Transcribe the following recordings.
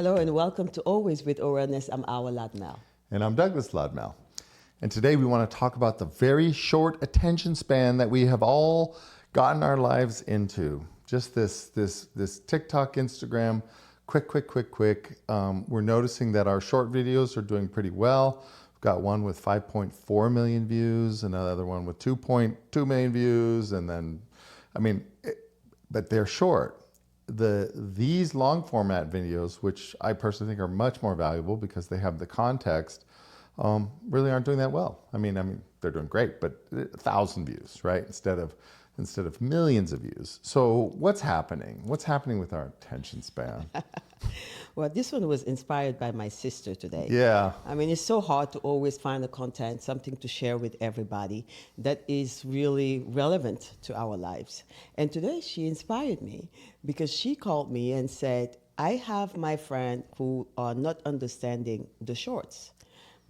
Hello and welcome to Always with Awareness. I'm Awa Ladmel. And I'm Douglas Ladmel. And today we want to talk about the very short attention span that we have all gotten our lives into. Just this TikTok, Instagram, quick. We're noticing that our short videos are doing pretty well. We've got one with 5.4 million views, another one with 2.2 million views, and then, but they're short. These long format videos, which I personally think are much more valuable because they have the context, really aren't doing that well. I mean, they're doing great, but 1,000 views, right? Instead of millions of views. So what's happening? What's happening with our attention span? Well, this one was inspired by my sister today. Yeah. I mean, it's so hard to always find the content, something to share with everybody that is really relevant to our lives. And today she inspired me because she called me and said, I have my friend who are not understanding the shorts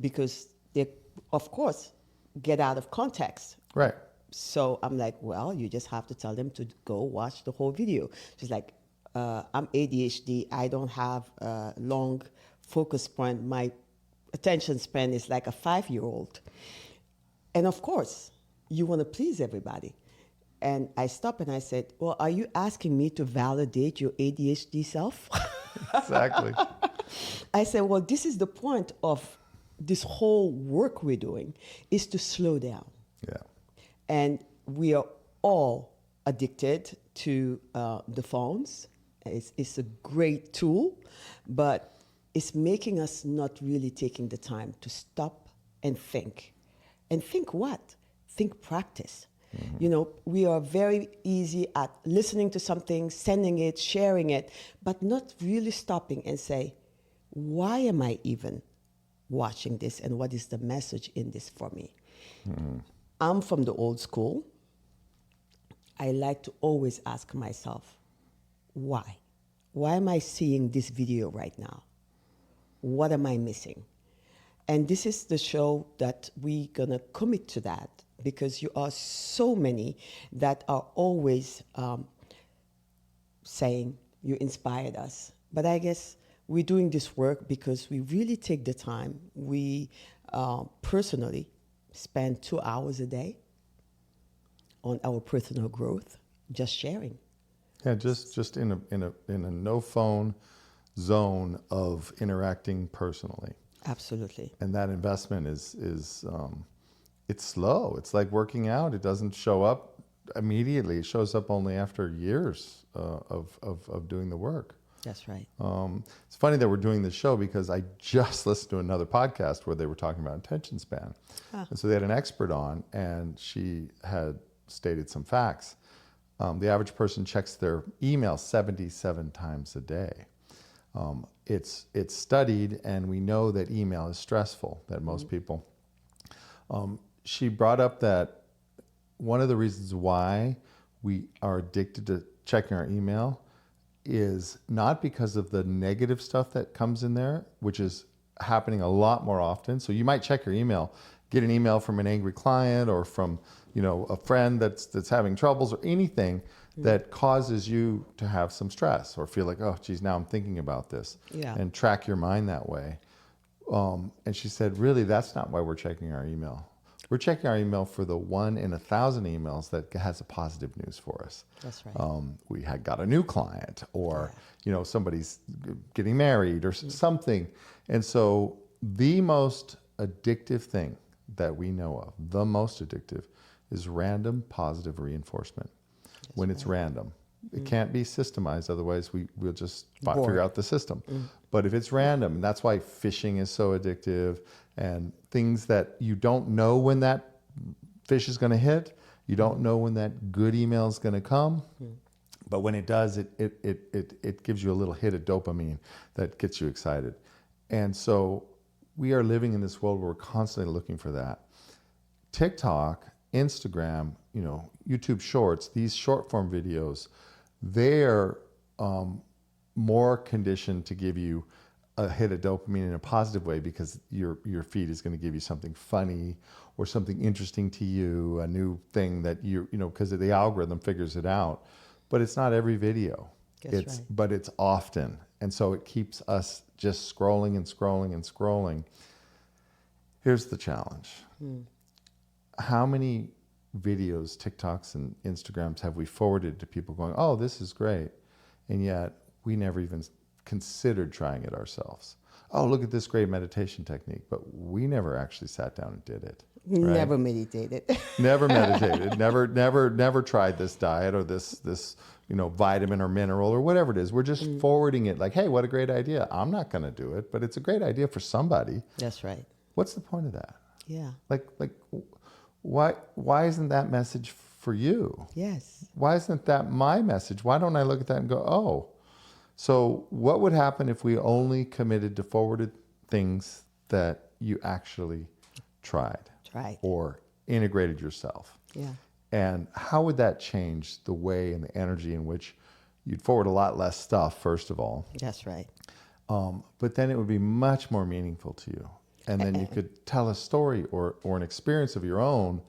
because they, of course, get out of context. Right. So I'm like, well, you just have to tell them to go watch the whole video. She's like, I'm ADHD. I don't have a long focus point. My attention span is like a 5-year-old. And of course, you want to please everybody. And I stopped and I said, well, are you asking me to validate your ADHD self? Exactly. I said, well, this is the point of this whole work we're doing, is to slow down. Yeah. And we are all addicted to the phones. It's a great tool, but it's making us not really taking the time to stop and think. And think what? Think practice. Mm-hmm. You know, we are very easy at listening to something, sending it, sharing it, but not really stopping and say, why am I even watching this and what is the message in this for me? Mm-hmm. I'm from the old school. I like to always ask myself, why? Why am I seeing this video right now? What am I missing? And this is the show that we're going to commit to that because you are so many that are always saying you inspired us. But I guess we're doing this work because we really take the time. We personally spend 2 hours a day on our personal growth, just sharing. Yeah, just in a no phone zone of interacting personally. Absolutely. And that investment is it's slow. It's like working out. It doesn't show up immediately. It shows up only after years of doing the work. That's right. It's funny that we're doing this show because I just listened to another podcast where they were talking about attention span. And so they had an expert on, and she had stated some facts. The average person checks their email 77 times a day. It's studied, and we know that email is stressful, that most people. She brought up that one of the reasons why we are addicted to checking our email is not because of the negative stuff that comes in there, which is happening a lot more often. So you might check your email, get an email from an angry client or from, a friend that's having troubles or anything that causes you to have some stress or feel like, oh, geez, now I'm thinking about this, and track your mind that way. And she said, really, that's not why we're checking our email. We're checking our email for the 1 in 1,000 emails that has a positive news for us. That's right. We had got a new client, or somebody's getting married, or something. And so the most addictive thing that we know of, the most addictive, is random positive reinforcement. That's when it's random. It can't be systemized, otherwise we'll just figure out the system. But if it's random, and that's why phishing is so addictive, and things that you don't know when that fish is going to hit, you don't know when that good email is going to come, but when it does, it gives you a little hit of dopamine that gets you excited. And so we are living in this world where we're constantly looking for that. TikTok, Instagram, YouTube Shorts, these short form videos, they're more conditioned to give you a hit of dopamine in a positive way because your feed is going to give you something funny or something interesting to you, a new thing that because the algorithm figures it out. But it's not every video. That's right. But it's often. And so it keeps us just scrolling and scrolling and scrolling. Here's the challenge. How many videos, TikToks and Instagrams have we forwarded to people going, oh, this is great. And yet we never even considered trying it ourselves. Oh, look at this great meditation technique. But we never actually sat down and did it. Right? Never meditated. Never meditated. Never tried this diet or this vitamin or mineral or whatever it is. We're just forwarding it like, hey, what a great idea. I'm not going to do it, but it's a great idea for somebody. That's right. What's the point of that? Yeah. Like why isn't that message for you? Yes. Why isn't that my message? Why don't I look at that and go, oh? So what would happen if we only committed to forwarded things that you actually tried or integrated yourself? Yeah. And how would that change the way and the energy in which you'd forward a lot less stuff, first of all? That's right. But then it would be much more meaningful to you. And then you could tell a story or an experience of your own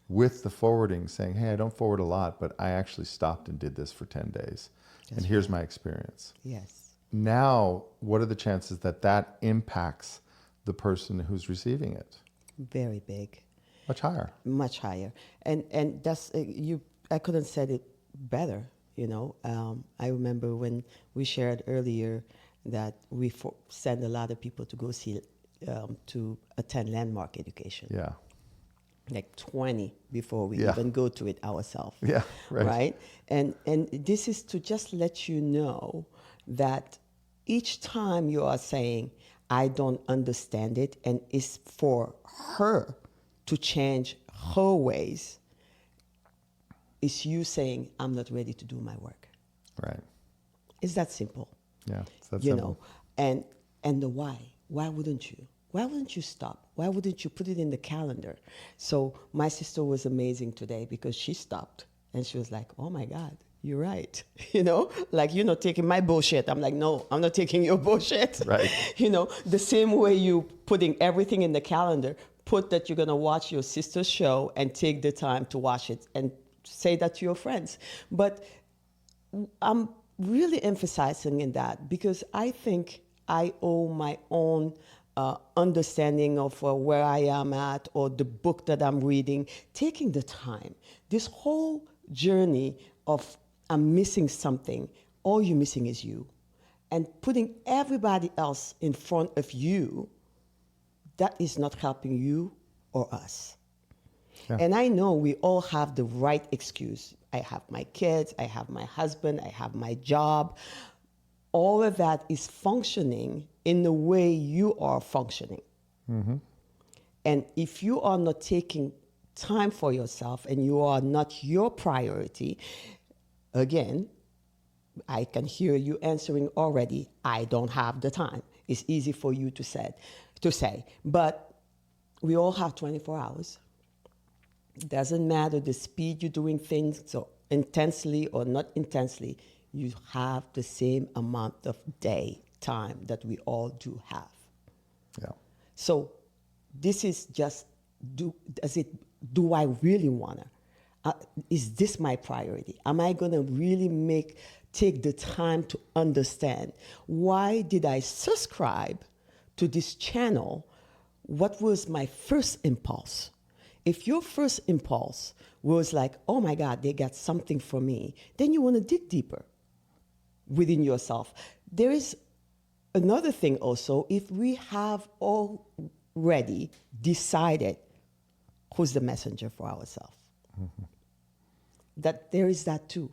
with the forwarding, saying, hey, I don't forward a lot, but I actually stopped and did this for 10 days. And here's my experience. Yes. Now, what are the chances that that impacts the person who's receiving it? Very big. Much higher. Much higher. And that's, I couldn't have said it better, I remember when we shared earlier that we send a lot of people to go see, to attend landmark education. Yeah. Like 20 before we even go to it ourselves. Yeah, right. Right? And this is to just let you know that each time you are saying, I don't understand it, and it's for her to change her ways, it's you saying, I'm not ready to do my work. Right. It's that simple. Yeah, it's that simple. And the why. Why wouldn't you? Why wouldn't you stop? Why wouldn't you put it in the calendar? So my sister was amazing today because she stopped and she was like, oh my God, you're right. Like, you're not taking my bullshit. I'm like, no, I'm not taking your bullshit. Right. The same way you putting everything in the calendar, put that you're going to watch your sister's show and take the time to watch it and say that to your friends. But I'm really emphasizing in that because I think I owe my own understanding of where I am at or the book that I'm reading, taking the time. This whole journey of I'm missing something, all you're missing is you. And putting everybody else in front of you, that is not helping you or us. Yeah. And I know we all have the right excuse. I have my kids, I have my husband, I have my job. All of that is functioning in the way you are functioning. Mm-hmm. And if you are not taking time for yourself and you are not your priority, again, I can hear you answering already, I don't have the time. It's easy for you to say. But we all have 24 hours. It doesn't matter the speed you're doing things, so intensely or not intensely, you have the same amount of time that we all do have. Yeah. So this is just, do I really want to? Is this my priority? Am I going to really take the time to understand why did I subscribe to this channel? What was my first impulse? If your first impulse was like, oh my God, they got something for me, then you want to dig deeper within yourself. There is another thing also, if we have already decided who's the messenger for ourselves, that there is that too.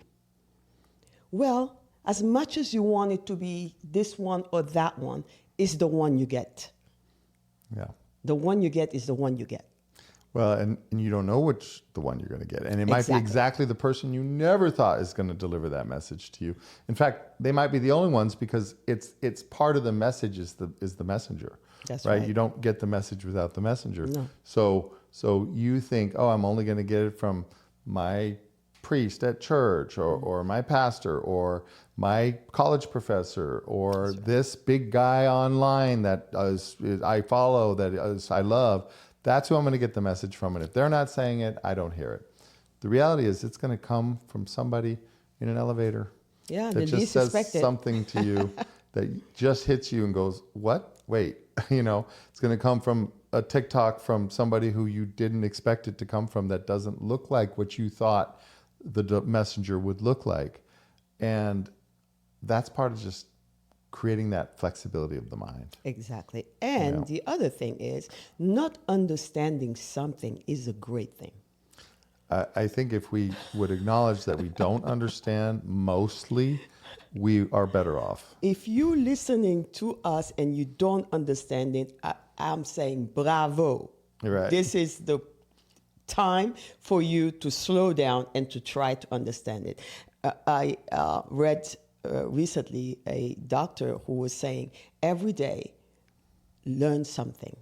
Well, as much as you want it to be this one or that one, is the one you get. Yeah. The one you get is the one you get. Well, and you don't know which the one you're going to get. And it might be exactly the person you never thought is going to deliver that message to you. In fact, they might be the only ones because it's part of the message is the messenger. That's right. right. You don't get the message without the messenger. No. So you think, oh, I'm only going to get it from my priest at church or my pastor or my college professor or this big guy online that I follow, I love. That's who I'm going to get the message from. And if they're not saying it, I don't hear it. The reality is it's going to come from somebody in an elevator that just says something to you. that just hits you and goes, what? Wait, it's going to come from a TikTok from somebody who you didn't expect it to come from, that doesn't look like what you thought the messenger would look like. And that's part of just creating that flexibility of the mind. Exactly. And the other thing is, not understanding something is a great thing. I think if we would acknowledge that we don't understand mostly, we are better off. If you're listening to us and you don't understand it, I'm saying bravo. Right. This is the time for you to slow down and to try to understand it. I read recently a doctor who was saying every day learn something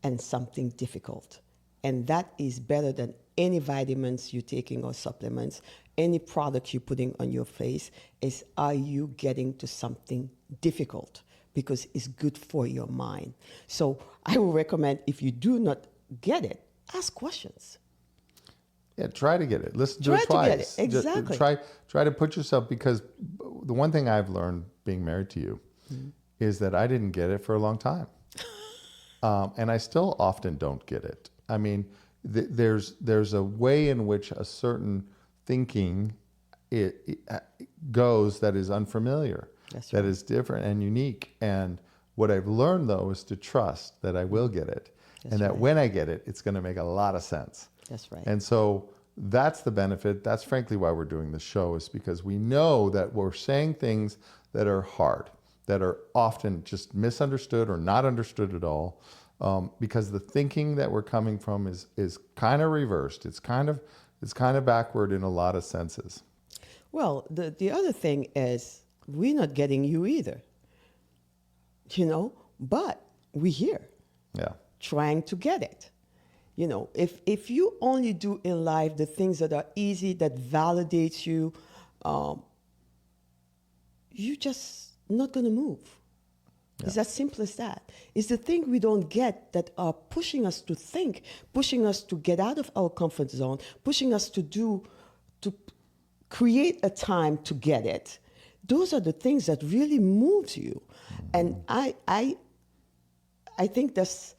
and something difficult. And that is better than any vitamins you're taking or supplements, any product you're putting on your face. Is, are you getting to something difficult? Because it's good for your mind. So I would recommend, if you do not get it, ask questions. Yeah, try to get it. Listen to it twice. Try to get it. Exactly. Try to put yourself, because the one thing I've learned being married to you is that I didn't get it for a long time. And I still often don't get it. I mean, there's a way in which a certain thinking it goes that is unfamiliar, that is different and unique. And what I've learned, though, is to trust that I will get it. And that when I get it, it's going to make a lot of sense. That's right. And so that's the benefit. That's frankly why we're doing this show, is because we know that we're saying things that are hard, that are often just misunderstood or not understood at all. Because the thinking that we're coming from is kind of reversed. It's kind of backward in a lot of senses. Well, the other thing is, we're not getting you either. But we're here. Yeah. Trying to get it. If you only do in life the things that are easy, that validates you, you're just not going to move. Yeah. It's as simple as that. It's the thing we don't get that are pushing us to think, pushing us to get out of our comfort zone, pushing us to create a time to get it. Those are the things that really moves you. And I think that's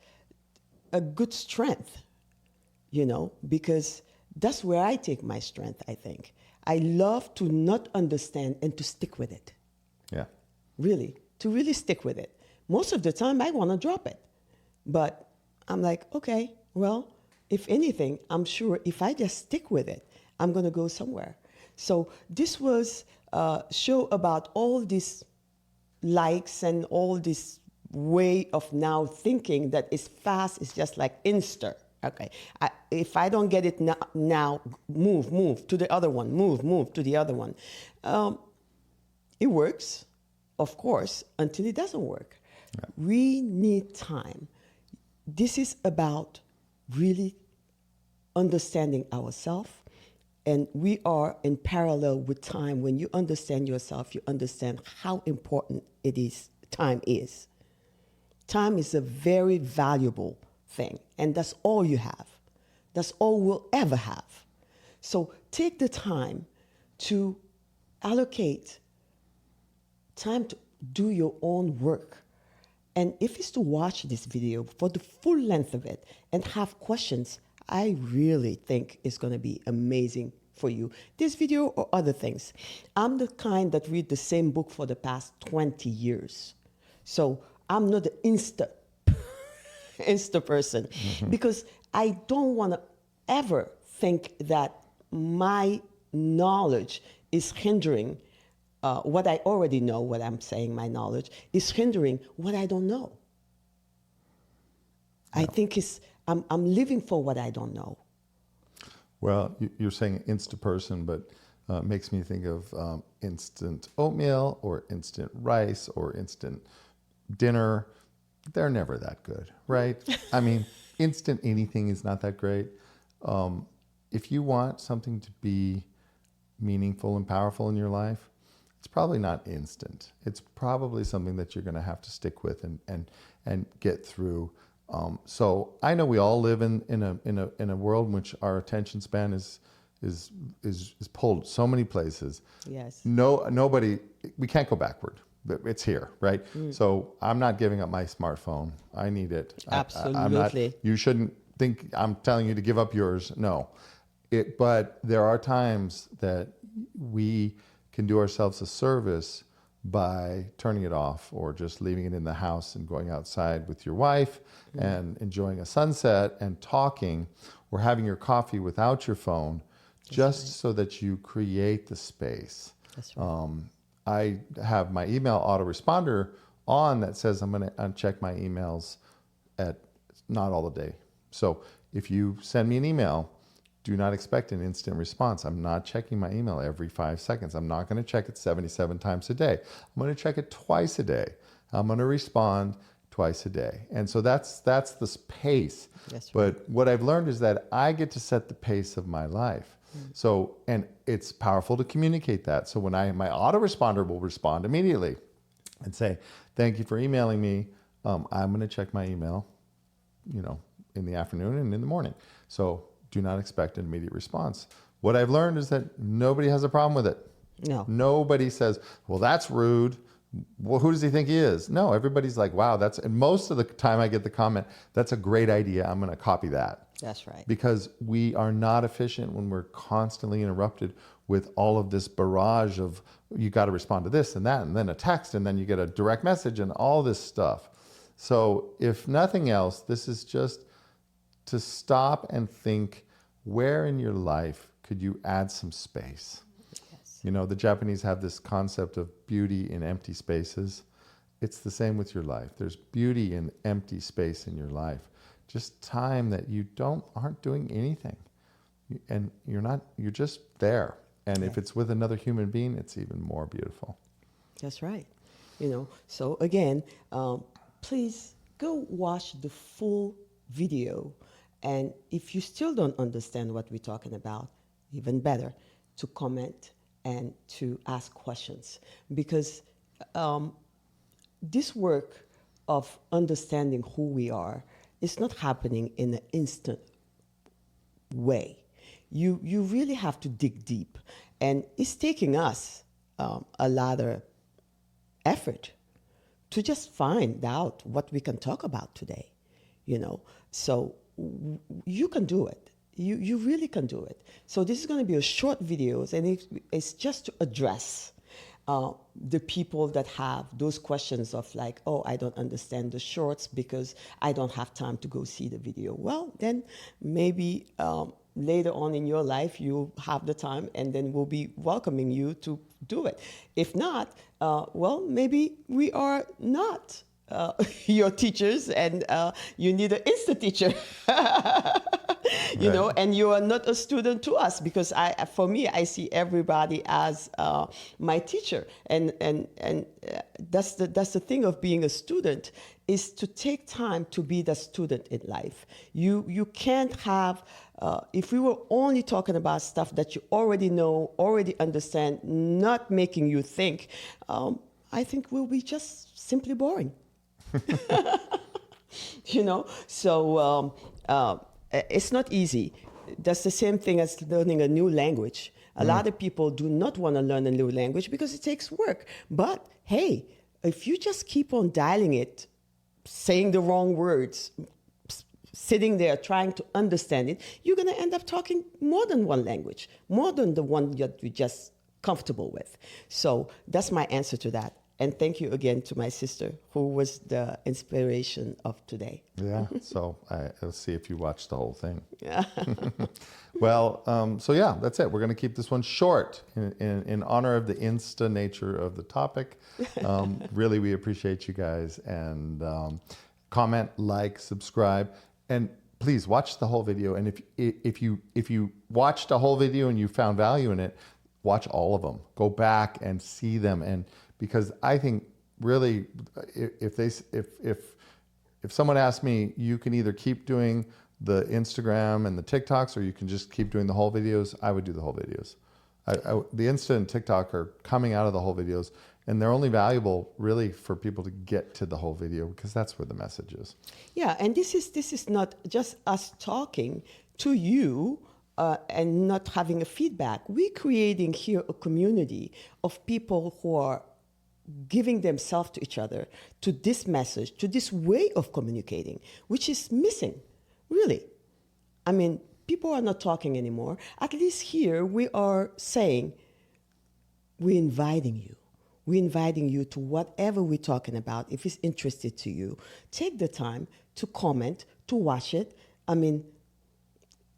a good strength, because that's where I take my strength, I think. I love to not understand and to stick with it. Yeah. Really, to really stick with it. Most of the time, I want to drop it. But I'm like, okay, well, if anything, I'm sure if I just stick with it, I'm going to go somewhere. So this was a show about all these likes and all this way of now thinking that is fast. It's just like Insta. Okay, if I don't get it now, move to the other one, move to the other one. It works, of course, until it doesn't work. Yeah. We need time. This is about really understanding ourselves, and we are in parallel with time. When you understand yourself, you understand how important it is. Time is. Time is a very valuable thing, and that's all you have. That's all we'll ever have. So take the time to allocate time to do your own work. And if it's to watch this video for the full length of it and have questions, I really think it's going to be amazing for you. This video or other things. I'm the kind that read the same book for the past 20 years. So I'm not an Insta person, because I don't want to ever think that my knowledge is hindering what I already know. What I'm saying, my knowledge is hindering what I don't know. Yeah. I think I'm living for what I don't know. Well, you're saying Insta person, but it makes me think of instant oatmeal or instant rice or instant dinner. They're never that good, right? I mean, instant anything is not that great. If you want something to be meaningful and powerful in your life, it's probably not instant. It's probably something that you're going to have to stick with and get through. So I know we all live in a world in which our attention span is pulled so many places. Yes. Nobody. We can't go backward. it's here, right? So I'm not giving up my smartphone. I need it. I'm not, Absolutely. you shouldn't think I'm telling you to give up yours. No. But there are times that we can do ourselves a service by turning it off or just leaving it in the house and going outside with your wife and enjoying a sunset and talking or having your coffee without your phone, just so that you create the space. That's right. I have my email autoresponder on that says I'm going to uncheck my emails at not all the day. So if you send me an email, do not expect an instant response. I'm not checking my email every 5 seconds. I'm not going to check it 77 times a day. I'm going to check it twice a day. I'm going to respond twice a day. And so that's the pace. That's right. But what I've learned is that I get to set the pace of my life. So, and it's powerful to communicate that. So when my autoresponder will respond immediately and say, thank you for emailing me. I'm going to check my email, in the afternoon and in the morning. So do not expect an immediate response. What I've learned is that nobody has a problem with it. No. Nobody says, well, that's rude. Well, who does he think he is? No, everybody's like, wow, and most of the time I get the comment, that's a great idea. I'm going to copy that. That's right. Because we are not efficient when we're constantly interrupted with all of this barrage of, you got to respond to this and that, and then a text, and then you get a direct message and all this stuff. So if nothing else, this is just to stop and think, where in your life could you add some space? Yes. The Japanese have this concept of beauty in empty spaces. It's the same with your life. There's beauty in empty space in your life. Just time that you aren't doing anything. And you're just there. And if it's with another human being, it's even more beautiful. That's right. So again, please go watch the full video. And if you still don't understand what we're talking about, even better, to comment and to ask questions. Because this work of understanding who we are is not happening in an instant way. You really have to dig deep. And it's taking us a lot of effort to just find out what we can talk about today, So you can do it. You really can do it. So this is going to be a short videos, and it's just to address the people that have those questions of like, oh, I don't understand the shorts because I don't have time to go see the video. Well, then maybe later on in your life, you'll have the time, and then we'll be welcoming you to do it. If not, well, maybe we are not your teachers, and you need an Insta teacher. And you are not a student to us, because for me, I see everybody as my teacher, and that's the thing of being a student, is to take time to be the student in life. You can't have, if we were only talking about stuff that you already know, already understand, not making you think, I think we'll be just simply boring. So it's not easy. That's the same thing as learning a new language. A lot of people do not want to learn a new language because it takes work. But hey, if you just keep on dialing it, saying the wrong words, sitting there trying to understand it, you're going to end up talking more than one language, more than the one that you're just comfortable with. So that's my answer to that. And thank you again to my sister, who was the inspiration of today. Yeah, so I'll see if you watched the whole thing. Yeah. Well, so yeah, that's it. We're going to keep this one short in honor of the Insta nature of the topic. Really, we appreciate you guys. And comment, like, subscribe. And please watch the whole video. And if you watched a whole video and you found value in it, watch all of them. Go back and see them. And because I think really, if someone asked me, you can either keep doing the Instagram and the TikToks, or you can just keep doing the whole videos, I would do the whole videos. The Insta and TikTok are coming out of the whole videos, and they're only valuable really for people to get to the whole video, because that's where the message is. Yeah, and this is not just us talking to you and not having a feedback. We're creating here a community of people who are giving themselves to each other, to this message, to this way of communicating, which is missing, really. I mean, people are not talking anymore. At least here we are saying, we're inviting you. We're inviting you to whatever we're talking about. If it's interested to you, take the time to comment, to watch it. I mean,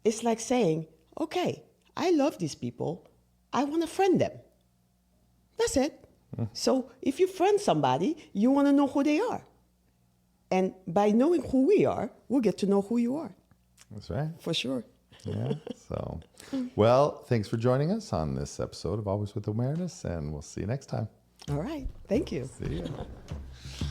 it's like saying, okay, I love these people. I want to friend them. That's it. So if you friend somebody, you want to know who they are. And by knowing who we are, we'll get to know who you are. That's right. For sure. Yeah. So, well, thanks for joining us on this episode of Always with Awareness, and we'll see you next time. All right. Thank you. See you.